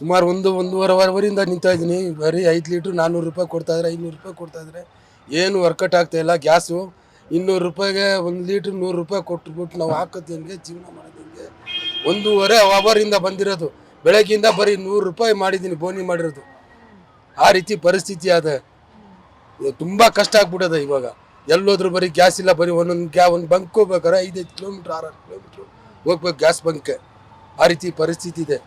ಸುಮಾರು ಒಂದೂವರೆ ವಾರದಿಂದ ನಿಂತಾ ಇದ್ದೀನಿ. ಬರೀ 5 ಲೀಟ್ರ್ 400 ರೂಪಾಯಿ ಕೊಡ್ತಾಯಿದ್ರೆ, 500 ರೂಪಾಯಿ ಕೊಡ್ತಾಯಿದ್ರೆ ಏನು ವರ್ಕೌಟ್ ಆಗ್ತಾಯಿಲ್ಲ. ಗ್ಯಾಸು 200 ರೂಪಾಯಿಗೆ 1 ಲೀಟ್ರ್ 100 ರೂಪಾಯಿ ಕೊಟ್ಬಿಟ್ಟು ನಾವು ಹಾಕೋದು ಹೆಂಗೆ, ಜೀವನ ಮಾಡೋದು ಹೆಂಗೆ? ಒಂದೂವರೆ ಅವರಿಂದ ಬಂದಿರೋದು, ಬೆಳಗ್ಗಿಂದ ಬರೀ 100 ರೂಪಾಯಿ ಮಾಡಿದ್ದೀನಿ, ಬೋನಿ ಮಾಡಿರೋದು. ಆ ರೀತಿ ಪರಿಸ್ಥಿತಿ ಅದ. ತುಂಬ ಕಷ್ಟ ಆಗ್ಬಿಟ್ಟದ. ಇವಾಗ ಎಲ್ಲೋದ್ರೂ ಬರೀ ಗ್ಯಾಸ್ ಇಲ್ಲ. ಬರೀ ಒಂದು ಬಂಕ್ ಹೋಗ್ಬೇಕಾರೆ 5-5 ಕಿಲೋಮೀಟ್ರ್ 6-6 ಕಿಲೋಮೀಟ್ರ್ ಹೋಗ್ಬೇಕು ಗ್ಯಾಸ್ ಬಂಕ್ಗೆ. ಆ ರೀತಿ ಪರಿಸ್ಥಿತಿ ಇದೆ.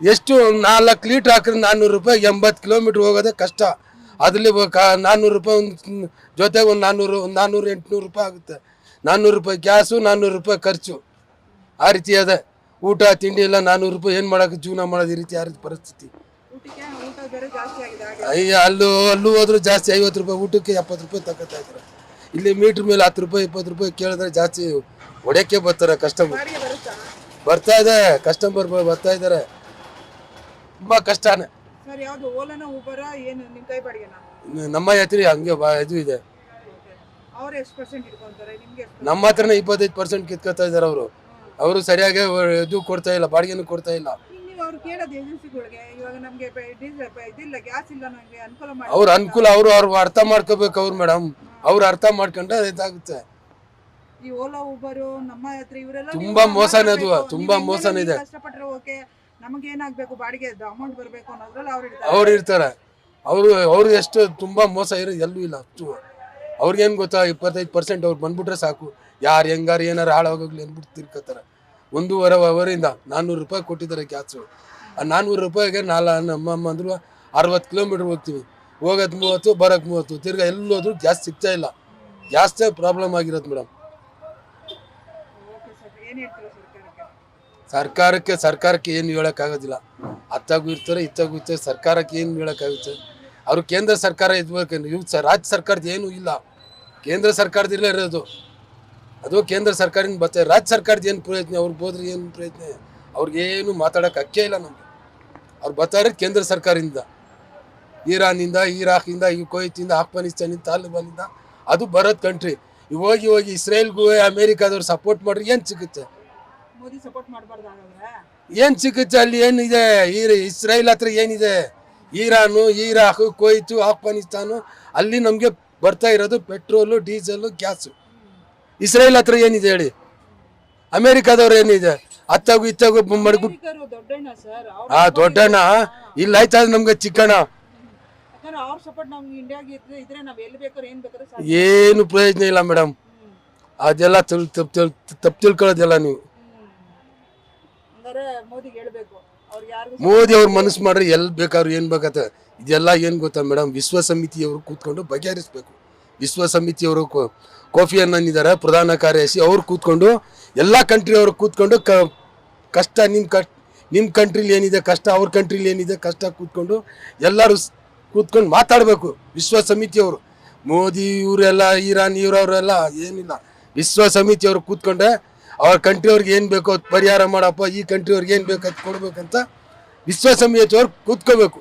ಎಷ್ಟು 4 ಲೀಟ್ರ್ ಹಾಕಿದ್ರೆ 400 ರೂಪಾಯಿ, 80 ಕಿಲೋಮೀಟ್ರ್ ಹೋಗೋದೇ ಕಷ್ಟ. ಅದ್ರಲ್ಲಿ 400 ರೂಪಾಯಿ ಜೊತೆಗೆ ಒಂದು 400-800 ರೂಪಾಯಿ ಆಗುತ್ತೆ. 400 ರೂಪಾಯಿ ಗ್ಯಾಸು, 400 ರೂಪಾಯಿ ಖರ್ಚು. ಆ ರೀತಿ ಅದ. ಊಟ ತಿಂಡಿ ಎಲ್ಲ 400 ರೂಪಾಯಿ ಏನು ಮಾಡೋಕೆ, ಜೀವನ ಮಾಡೋದು ಈ ರೀತಿ ಆ ರೀತಿ ಪರಿಸ್ಥಿತಿ. ಅಯ್ಯ ಅಲ್ಲೂ ಹೋದ್ರು ಜಾಸ್ತಿ. 50 ರೂಪಾಯಿ ಊಟಕ್ಕೆ 70 ರೂಪಾಯಿ ತಗೋತಾ ಇದ್ದಾರೆ. ಇಲ್ಲಿ ಮೀಟ್ರ್ ಮೇಲೆ 10 ರೂಪಾಯಿ 20 ರೂಪಾಯಿ ಕೇಳಿದ್ರೆ ಜಾಸ್ತಿ ಹೊಡೆಯಕ್ಕೆ ಬರ್ತಾರೆ ಕಸ್ಟಮರ್. ಬರ್ತಾ ಇದೆ, ಕಸ್ಟಮರ್ ಬರ್ತಾ ಇದ್ದಾರೆ. ತುಂಬ ಕಷ್ಟನೇ. ನಮ್ಮ ಹತ್ರ ಹಂಗೆ ಇದು ಇದೆ. ನಮ್ಮ ಹತ್ರನೇ 25% ಕಿತ್ಕೊತಾ ಇದ್ದಾರೆ ಅವರು ಸರಿಯಾಗಿ ಇದು ಕೊಡ್ತಾ ಇಲ್ಲ, ಬಾಡಿಗೆನೂ ಕೊಡ್ತಾ ಇಲ್ಲ. ಅವ್ರ ಅನುಕೂಲ ಅವ್ರು ಅರ್ಥ ಮಾಡ್ಕೋಬೇಕು. ಅವ್ರು ಮೇಡಮ್ ಅವ್ರು ಅರ್ಥ ಮಾಡ್ಕೊಂಡ್ರೆ ಇದಾಗುತ್ತೆ. ತುಂಬಾ ಮೋಸನೇ ಅದು, ತುಂಬಾ ಮೋಸನೇ ಇದೆ. ಅವ್ರು ಇರ್ತಾರೆ. ಅವ್ರು ಎಷ್ಟು ತುಂಬಾ ಮೋಸ ಎಲ್ಲೂ ಇಲ್ಲ. ಅವ್ರಿಗೇನು ಗೊತ್ತಾ, 25% ಅವ್ರು ಬಂದ್ಬಿಟ್ರೆ ಸಾಕು. ಯಾರು ಹೆಂಗಾರು ಏನಾರು ಹಾಳಾಗೋಗ್ಲಿ ಅಂದ್ಬಿಟ್ಟು ತಿರ್ಕೋತಾರೆ. 1.5 ಅವರಿಂದ 400 ರೂಪಾಯಿ ಕೊಟ್ಟಿದ್ದಾರೆ ಗ್ಯಾಸು. ಆ 400 ರೂಪಾಯಿಗೆ ನಮ್ಮ ಅಂದ್ರು 60 ಕಿಲೋಮೀಟ್ರ್ ಹೋಗ್ತೀವಿ. ಹೋಗೋದು 30, ಬರೋಕ್ಕೆ 30. ತಿರ್ಗಾ ಎಲ್ಲೋದ್ರೂ ಗ್ಯಾಸ್ ಸಿಗ್ತಾ ಇಲ್ಲ. ಗ್ಯಾಸ್ದೇ ಪ್ರಾಬ್ಲಮ್ ಆಗಿರೋದು ಮೇಡಮ್. ಸರ್ಕಾರಕ್ಕೆ ಏನು ಹೇಳೋಕ್ಕಾಗೋದಿಲ್ಲ. ಅತ್ತಾಗೂ ಇರ್ತಾರೆ, ಇತ್ತಾಗೂ ಇರ್ತಾರೆ. ಸರ್ಕಾರಕ್ಕೆ ಏನು ಹೇಳೋಕ್ಕಾಗುತ್ತೆ? ಅವರು ಕೇಂದ್ರ ಸರ್ಕಾರ ಇದ್ಬೇಕು. ರಾಜ್ಯ ಸರ್ಕಾರದ ಏನೂ ಇಲ್ಲ. ಕೇಂದ್ರ ಸರ್ಕಾರದಲ್ಲೇ ಇರೋದು. ಅದು ಕೇಂದ್ರ ಸರ್ಕಾರದಿಂದ ಬರ್ತಾರೆ. ರಾಜ್ಯ ಸರ್ಕಾರದ ಏನು ಪ್ರಯೋಜನ? ಅವ್ರಿಗೆ ಹೋದ್ರೆ ಏನು ಪ್ರಯೋಜನ? ಅವ್ರಿಗೇನು ಮಾತಾಡೋಕೆ ಹಕ್ಕೇ ಇಲ್ಲ ನಮಗೆ. ಅವ್ರು ಬರ್ತಾರೆ ಕೇಂದ್ರ ಸರ್ಕಾರದಿಂದ, ಇರಾನಿಂದ, ಇರಾಕಿಂದ, ಕುವೈತಿಂದ, ಆಫ್ಘಾನಿಸ್ತಾನಿಂದ, ತಾಲಿಬಾನಿಂದ. ಅದು ಬರೋದು ಕಂಟ್ರಿ. ಹೋಗಿ ಇಸ್ರೇಲ್ಗೂ ಅಮೇರಿಕಾದವ್ರು ಸಪೋರ್ಟ್ ಮಾಡ್ರಿ ಏನು ಸಿಗುತ್ತೆ? ಏನು ಸಿಗುತ್ತೆ? ಅಲ್ಲಿ ಏನಿದೆ? ಇಸ್ರೇಲ್ ಹತ್ರ ಏನಿದೆ? ಇರಾನು, ಇರಾಕ್, ಕುವೈತು, ಆಫ್ಘಾನಿಸ್ತಾನು, ಅಲ್ಲಿ ನಮಗೆ ಬರ್ತಾ ಇರೋದು ಪೆಟ್ರೋಲು, ಡೀಸೆಲು, ಗ್ಯಾಸು. ಇಸ್ರೇಲ್ ಹತ್ರ ಏನಿದೆ ಹೇಳಿ? ಅಮೇರಿಕಾದವ್ರು ಏನಿದೆ? ಅತ್ತಾಗೂ ಇತ್ತಾಗೂ ಮಡ್ಬಿಟ್ಟು ದೊಡ್ಡಣ್ಣ ಇಲ್ಲ ಆಯ್ತಾ ನಮ್ಗೆ ಚಿಕ್ಕಣ್ಣ. ಏನು ಪ್ರಯೋಜನ ಇಲ್ಲ ಮೇಡಮ್. ಅದೆಲ್ಲ ತಪ್ಪು ತಿಳ್ಕೊಳ್ಳೋದೆಲ್ಲ ನೀವು. ಮೋದಿ ಅವ್ರ ಮನಸ್ಸು ಮಾಡ್ರೆ ಎಲ್ಲಿ ಬೇಕಾದ್ರು ಏನು ಬೇಕತ್ತ. ಇದೆಲ್ಲ ಏನು ಗೊತ್ತಾ ಮೇಡಮ್, ವಿಶ್ವಸಮಿತಿಯವರು ಕೂತ್ಕೊಂಡು ಬಗೆಹರಿಸ್ಬೇಕು. ವಿಶ್ವಸಮಿತಿಯವರು ಕೋಫಿ ಅನ್ನನ್ ಇದ್ದಾರೆ ಪ್ರಧಾನ ಕಾರ್ಯದರ್ಶಿ. ಅವ್ರು ಕೂತ್ಕೊಂಡು ಎಲ್ಲ ಕಂಟ್ರಿಯವರು ಕೂತ್ಕೊಂಡು ಕಷ್ಟ ನಿಮ್ಮ ಕಂಟ್ರಿಲಿ ಏನಿದೆ ಕಷ್ಟ, ಅವ್ರ ಕಂಟ್ರಿಲಿ ಏನಿದೆ ಕಷ್ಟ ಕೂತ್ಕೊಂಡು ಎಲ್ಲರೂ ಕೂತ್ಕೊಂಡು ಮಾತಾಡಬೇಕು. ವಿಶ್ವಸಮಿತಿಯವರು, ಮೋದಿ ಇವರೆಲ್ಲ, ಇರಾನ್ ಇವರವರೆಲ್ಲ ಏನಿಲ್ಲ. ವಿಶ್ವಸಮಿತಿಯವರು ಕೂತ್ಕೊಂಡೆ ಅವ್ರ ಕಂಟ್ರಿಯವ್ರಿಗೆ ಏನು ಬೇಕೋ ಪರಿಹಾರ ಮಾಡಪ್ಪ, ಈ ಕಂಟ್ರಿಯವ್ರಿಗೆ ಏನು ಬೇಕು ಅದು ಕೊಡ್ಬೇಕಂತ ವಿಶ್ವಸಮಿತಿಯವ್ರು ಕೂತ್ಕೋಬೇಕು.